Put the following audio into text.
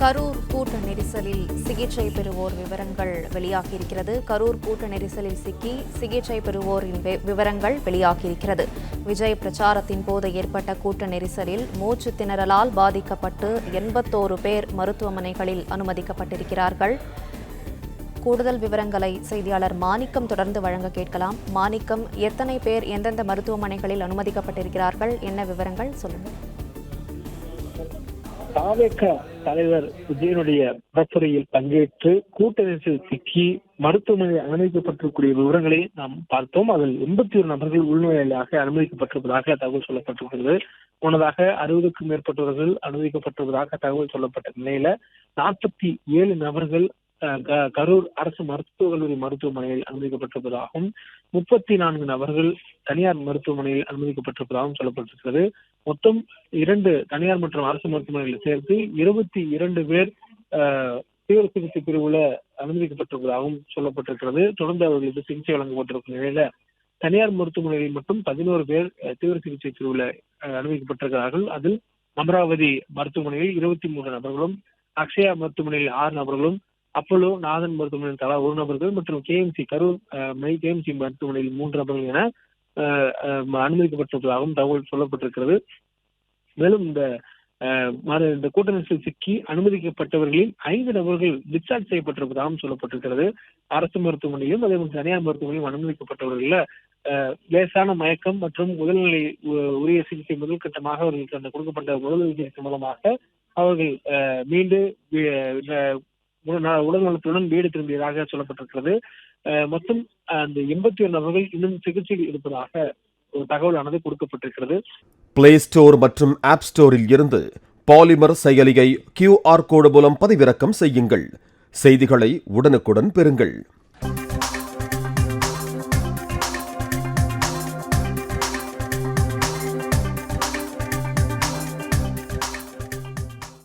கரூர் கூட்ட நெரிசலில் சிகிச்சை பெறுவோர் விவரங்கள் வெளியாகியிருக்கிறது. கரூர் கூட்ட நெரிசலில் சிக்கி சிகிச்சை பெறுவோரின் விவரங்கள் வெளியாகியிருக்கிறது. விஜய் பிரச்சாரத்தின் போது ஏற்பட்ட கூட்ட நெரிசலில் மூச்சு திணறலால் பாதிக்கப்பட்டு 81 பேர் மருத்துவமனைகளில் அனுமதிக்கப்பட்டிருக்கிறார்கள். கூடுதல் விவரங்களை செய்தியாளர் மாணிக்கம் தொடர்ந்து வழங்க கேட்கலாம். மாணிக்கம், எத்தனை பேர் எந்தெந்த மருத்துவமனைகளில் அனுமதிக்கப்பட்டிருக்கிறார்கள்? என்ன விவரங்கள் சொல்லுங்கள். தாவேக தலைவர் விஜயனுடைய பரப்புரையில் பங்கேற்று கூட்ட நெரிசல் சிக்கி மருத்துவமனையில் அனுமதிக்கப்பட்டிருக்கூடிய விவரங்களை நாம் பார்த்தோம். அதில் 81 நபர்கள் உள்நோயாளியாக அனுமதிக்கப்பட்டிருப்பதாக தகவல் சொல்லப்பட்டிருக்கிறது. முன்னதாக 60க்கும் மேற்பட்டவர்கள் அனுமதிக்கப்பட்டிருப்பதாக தகவல் சொல்லப்பட்ட நிலையில 47 நபர்கள் கரூர் அரசு மருத்துவக் கல்லூரி மருத்துவமனையில் அனுமதிக்கப்பட்டிருப்பதாகவும் 34 நபர்கள் தனியார் மருத்துவமனையில் அனுமதிக்கப்பட்டிருப்பதாகவும் சொல்லப்பட்டிருக்கிறது. மொத்தம் 2 தனியார் மற்றும் அரசு மருத்துவமனையில் சேர்த்து 22 பேர் தீவிர சிகிச்சை பிரிவுல அனுமதிக்கப்பட்டிருப்பதாகவும் சொல்லப்பட்டிருக்கிறது. தொடர்ந்து அவர்களுக்கு சிகிச்சை வழங்கப்பட்டிருக்கும் நிலையில தனியார் மருத்துவமனையில் மட்டும் 11 பேர் தீவிர சிகிச்சை பிரிவுல அனுமதிக்கப்பட்டிருக்கிறார்கள். அதில் அமராவதி மருத்துவமனையில் 23 நபர்களும், அக்ஷயா மருத்துவமனையில் 6 நபர்களும், அப்போலோ நாதன் மருத்துவமனையில் தலா 1 நபர்கள் மற்றும் கேஎம்சி கரூர் கேஎம்சி மருத்துவமனையில் 3 நபர்கள் என அனுமதிக்கப்பட்டிருப்பதாகவும் தகவல் சொல்லப்பட்டிருக்கிறது. மேலும் இந்த கூட்ட நெரிசல் சிக்கி அனுமதிக்கப்பட்டவர்களில் 5 நபர்கள் டிஸ்சார்ஜ் செய்யப்பட்டிருப்பதாகவும் சொல்லப்பட்டிருக்கிறது. அரசு மருத்துவமனையிலும் அதே போல் தனியார் மருத்துவமனையும் அனுமதிக்கப்பட்டவர்கள லேசான மயக்கம் மற்றும் உடல்நிலை உரிய சிகிச்சை முதல் கட்டமாக அவர்களுக்கு அந்த கொடுக்கப்பட்ட முதலுதவி சிகிச்சை மூலமாக அவர்கள் மீண்டு உடல் நலத்துடன் வீடு திரும்பியதாக சொல்லப்பட்டிருக்கிறது. மொத்தம் அந்த 81 நபர்கள் இன்னும் சிகிச்சையில் இருப்பதாக ஒரு தகவலானது கொடுக்கப்பட்டிருக்கிறது. பிளே ஸ்டோர் மற்றும் ஆப் ஸ்டோரில் இருந்து பாலிமர் செயலியை QR கோடு மூலம் பதிவிறக்கம் செய்யுங்கள். செய்திகளை உடனுக்குடன் பெறுங்கள்.